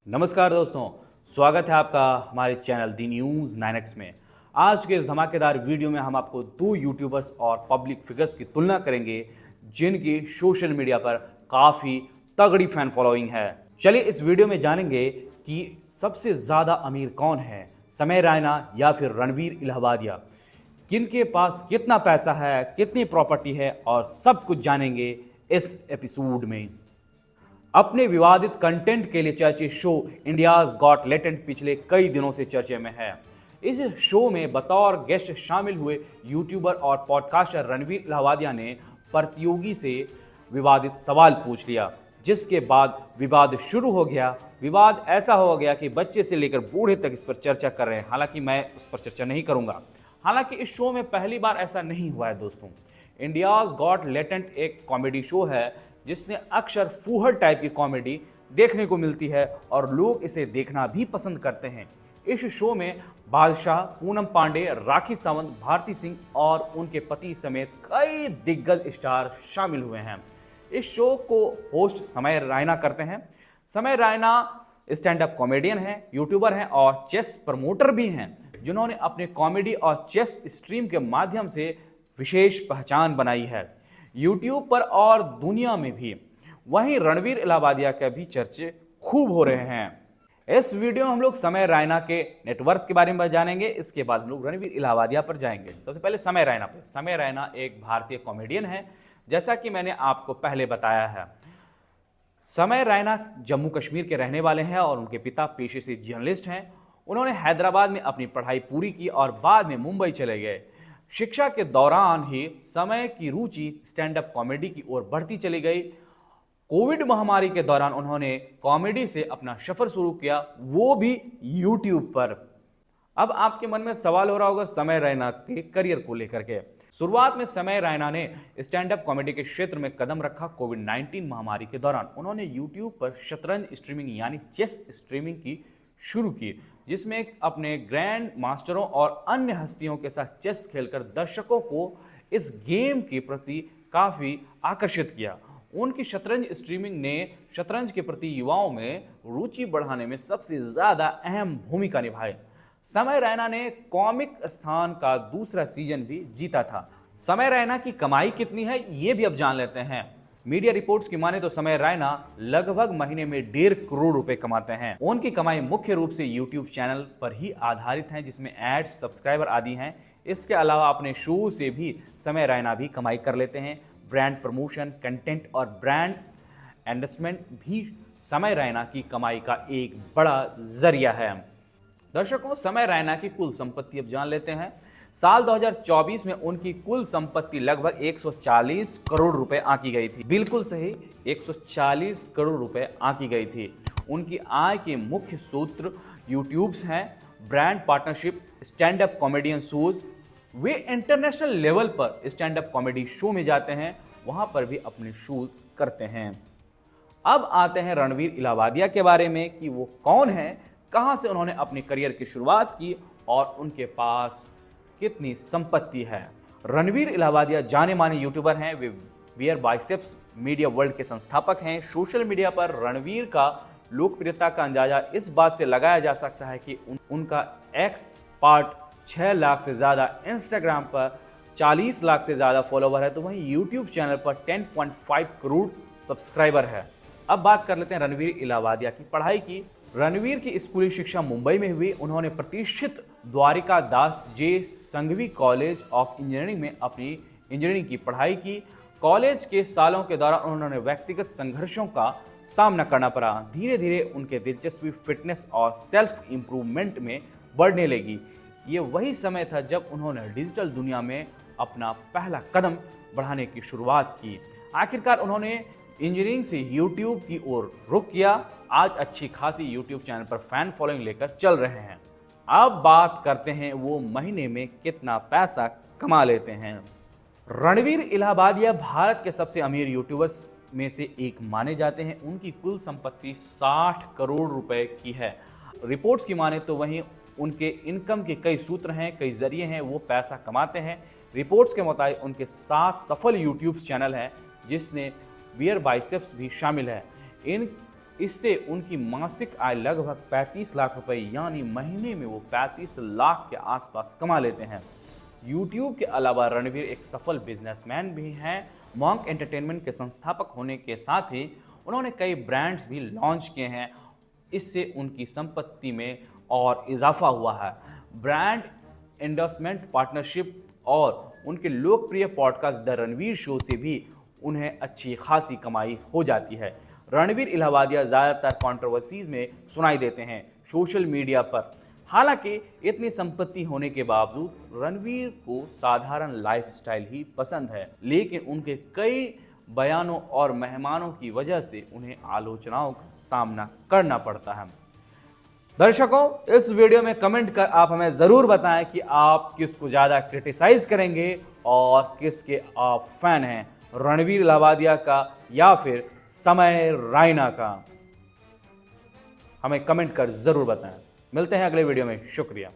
नमस्कार दोस्तों, स्वागत है आपका हमारे चैनल दी न्यूज़ 9X में। आज के इस धमाकेदार वीडियो में हम आपको दो यूट्यूबर्स और पब्लिक फिगर्स की तुलना करेंगे जिनकी सोशल मीडिया पर काफ़ी तगड़ी फैन फॉलोइंग है। चलिए इस वीडियो में जानेंगे कि सबसे ज़्यादा अमीर कौन है, समय रैना या फिर रणवीर इलाहाबादिया। किनके पास कितना पैसा है, कितनी प्रॉपर्टी है और सब कुछ जानेंगे इस एपिसोड में। अपने विवादित कंटेंट के लिए चर्चित शो इंडियाज गॉट टैलेंट पिछले कई दिनों से चर्चे में है। इस शो में बतौर गेस्ट शामिल हुए यूट्यूबर और पॉडकास्टर रणवीर इलाहाबादिया ने प्रतियोगी से विवादित सवाल पूछ लिया, जिसके बाद विवाद शुरू हो गया। विवाद ऐसा हो गया कि बच्चे से लेकर बूढ़े तक इस पर चर्चा कर रहे हैं। हालांकि मैं उस पर चर्चा नहीं करूंगा। हालांकि इस शो में पहली बार ऐसा नहीं हुआ है दोस्तों। इंडियाज गॉट टैलेंट एक कॉमेडी शो है जिसने अक्सर फूहड़ टाइप की कॉमेडी देखने को मिलती है और लोग इसे देखना भी पसंद करते हैं। इस शो में बादशाह, पूनम पांडे, राखी सावंत, भारती सिंह और उनके पति समेत कई दिग्गज स्टार शामिल हुए हैं। इस शो को होस्ट समय रैना करते हैं। समय रैना स्टैंड अप कॉमेडियन हैं, यूट्यूबर हैं और चेस प्रमोटर भी हैं, जिन्होंने अपने कॉमेडी और चेस स्ट्रीम के माध्यम से विशेष पहचान बनाई है यूट्यूब पर और दुनिया में भी। वहीं रणवीर इलाहाबादिया के भी चर्चे खूब हो रहे हैं। इस वीडियो में हम लोग समय रैना के नेटवर्थ के बारे में जानेंगे। इसके बाद हम लोग रणवीर इलाहाबादिया पर जाएंगे। सबसे पहले समय रैना पर। समय रैना एक भारतीय कॉमेडियन है, जैसा कि मैंने आपको पहले बताया है। समय रैना जम्मू कश्मीर के रहने वाले हैं और उनके पिता पेशे से जर्नलिस्ट हैं। उन्होंने हैदराबाद में अपनी पढ़ाई पूरी की और बाद में मुंबई चले गए। शिक्षा के दौरान ही समय की रुचि स्टैंड अप कॉमेडी की ओर बढ़ती चली गई। कोविड महामारी के दौरान उन्होंने कॉमेडी से अपना सफर शुरू किया, वो भी यूट्यूब पर। अब आपके मन में सवाल हो रहा होगा समय रैना के करियर को लेकर के। शुरुआत में समय रैना ने स्टैंड अप कॉमेडी के क्षेत्र में कदम रखा। कोविड-19 महामारी के दौरान उन्होंने यूट्यूब पर शतरंज स्ट्रीमिंग यानी चेस स्ट्रीमिंग की शुरू की, जिसमें अपने ग्रैंड मास्टरों और अन्य हस्तियों के साथ चेस खेलकर दर्शकों को इस गेम के प्रति काफ़ी आकर्षित किया। उनकी शतरंज स्ट्रीमिंग ने शतरंज के प्रति युवाओं में रुचि बढ़ाने में सबसे ज़्यादा अहम भूमिका निभाई। समय रैना ने कॉमिक स्थान का दूसरा सीजन भी जीता था। समय रैना की कमाई कितनी है ये भी अब जान लेते हैं। मीडिया रिपोर्ट्स की माने तो समय रैना लगभग महीने में 1.5 करोड़ रुपए कमाते हैं। उनकी कमाई मुख्य रूप से यूट्यूब चैनल पर ही आधारित है, जिसमें एड्स, सब्सक्राइबर आदि हैं। इसके अलावा अपने शो से भी समय रैना भी कमाई कर लेते हैं। ब्रांड प्रमोशन, कंटेंट और ब्रांड एंडोर्समेंट भी समय रैना की कमाई का एक बड़ा जरिया है। दर्शकों, समय रैना की कुल संपत्ति अब जान लेते हैं। साल 2024 में उनकी कुल संपत्ति लगभग 140 करोड़ रुपए आंकी गई थी। बिल्कुल सही, 140 करोड़ रुपए आंकी गई थी। उनकी आय के मुख्य सूत्र यूट्यूब्स हैं, brand partnership, stand up comedian shows. वे इंटरनेशनल लेवल पर स्टैंड अप कॉमेडी शो में जाते हैं, वहां पर भी अपने शोज करते हैं। अब आते हैं रणवीर इलाहाबादिया के बारे में कि वो कौन है, कहां से उन्होंने अपने करियर की शुरुआत की और उनके पास कितनी संपत्ति है। रणवीर इलाहाबादिया जाने माने यूट्यूबर हैं। वे बियर बाइसेप्स मीडिया वर्ल्ड के संस्थापक हैं। सोशल मीडिया पर रणवीर का लोकप्रियता का अंदाजा इस बात से लगाया जा सकता है कि उनका एक्स पार्ट 6 लाख से ज़्यादा, इंस्टाग्राम पर 40 लाख से ज़्यादा फॉलोवर है, तो वहीं यूट्यूब चैनल पर 10.5 करोड़ सब्सक्राइबर है। अब बात कर लेते हैं रणवीर इलाहाबादिया की पढ़ाई की। रणवीर की स्कूली शिक्षा मुंबई में हुई। उन्होंने प्रतिष्ठित द्वारिका दास जे संघवी कॉलेज ऑफ इंजीनियरिंग में अपनी इंजीनियरिंग की पढ़ाई की। कॉलेज के सालों के दौरान उन्होंने व्यक्तिगत संघर्षों का सामना करना पड़ा। धीरे धीरे उनके दिलचस्पी फिटनेस और सेल्फ इम्प्रूवमेंट में बढ़ने लगी। ये वही समय था जब उन्होंने डिजिटल दुनिया में अपना पहला कदम बढ़ाने की शुरुआत की। आखिरकार उन्होंने इंजीनियरिंग से यूट्यूब की ओर रुख किया। आज अच्छी खासी यूट्यूब चैनल पर फैन फॉलोइंग लेकर चल रहे हैं। अब बात करते हैं वो महीने में कितना पैसा कमा लेते हैं। रणवीर इलाहाबादिया भारत के सबसे अमीर यूट्यूबर्स में से एक माने जाते हैं। उनकी कुल संपत्ति 60 करोड़ रुपए की है। रिपोर्ट्स की माने तो वहीं उनके इनकम के कई सूत्र हैं, कई जरिए हैं, वो पैसा कमाते हैं। रिपोर्ट्स के मुताबिक उनके 7 सफल यूट्यूब चैनल हैं, जिसमें बियर बाइसेप्स भी शामिल है। इन इससे उनकी मासिक आय लगभग 35 लाख रुपए यानी महीने में वो 35 लाख के आसपास कमा लेते हैं। यूट्यूब के अलावा रणवीर एक सफल बिजनेसमैन भी हैं। मॉन्क एंटरटेनमेंट के संस्थापक होने के साथ ही उन्होंने कई ब्रांड्स भी लॉन्च किए हैं। इससे उनकी संपत्ति में और इजाफा हुआ है। ब्रांड एंडोर्समेंट, पार्टनरशिप और उनके लोकप्रिय पॉडकास्ट द रणवीर शो से भी उन्हें अच्छी खासी कमाई हो जाती है। रणवीर इलाहाबादिया ज़्यादातर कंट्रोवर्सीज में सुनाई देते हैं सोशल मीडिया पर। हालांकि इतनी संपत्ति होने के बावजूद रणवीर को साधारण लाइफस्टाइल ही पसंद है, लेकिन उनके कई बयानों और मेहमानों की वजह से उन्हें आलोचनाओं का सामना करना पड़ता है। दर्शकों, इस वीडियो में कमेंट कर आप हमें ज़रूर बताएं कि आप किसको ज़्यादा क्रिटिसाइज करेंगे और किसके आप फैन हैं, रणवीर इलाहाबादिया का या फिर समय रैना का। हमें कमेंट कर ज़रूर बताएं। मिलते हैं अगले वीडियो में। शुक्रिया।